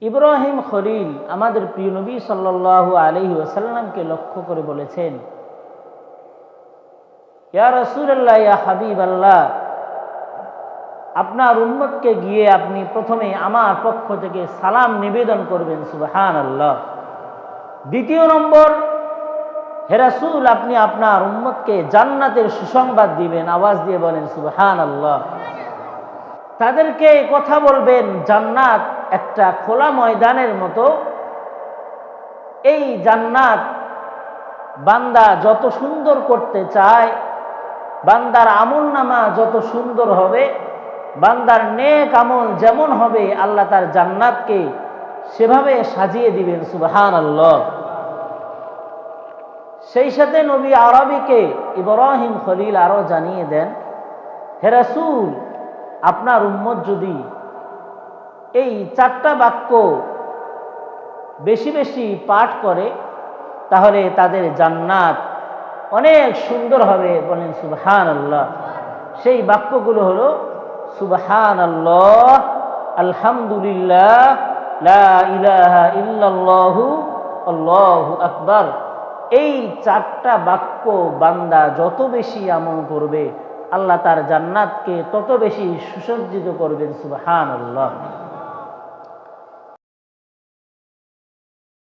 ইব্রাহিম খলিল আমাদের প্রিয় নবী সাল্লাল্লাহু আলাইহি ওয়াসাল্লামকে লক্ষ্য করে বলেছেন, ইয়া রাসূলুল্লাহ, ইয়া হাবিবাল্লাহ, আপনার উম্মতকে গিয়ে আপনি প্রথমে আমার পক্ষ থেকে সালাম নিবেদন করবেন, সুবহানাল্লাহ। দ্বিতীয় নম্বর, হে রাসূল, আপনি আপনার উম্মতকে জান্নাতের সুসংবাদ দিবেন, আওয়াজ দিয়ে বলেন সুবহানাল্লাহ। তাদেরকে কথা বলবেন, জান্নাত একটা খোলা ময়দানের মতো। এই জান্নাত বান্দা যত সুন্দর করতে চায়, বান্দার আমলনামা যত সুন্দর হবে, বান্দার নেক আমল যেমন হবে, আল্লাহ তার জান্নাতকে সেভাবে সাজিয়ে দিবেন, সুবহানাল্লাহ। সেই সাথে নবী আরবীকে ইব্রাহিম খলিল আরো জানিয়ে দেন, হে রাসূল, আপনার উম্মত যদি এই 4টা বাক্য বেশি বেশি পাঠ করে তাহলে তাদের জান্নাত অনেক সুন্দর হবে, বলেন সুবহানাল্লাহ। সেই বাক্যগুলো হলো সুবহানাল্লাহ, আলহামদুলিল্লাহ, লা ইলাহা ইল্লাল্লাহু, আল্লাহু আকবার। এই 4টা বাক্য বান্দা যত বেশি আমল করবে, আল্লাহ তার জান্নাতকে তত বেশি সুসজ্জিত করবেন, সুবহানাল্লাহ।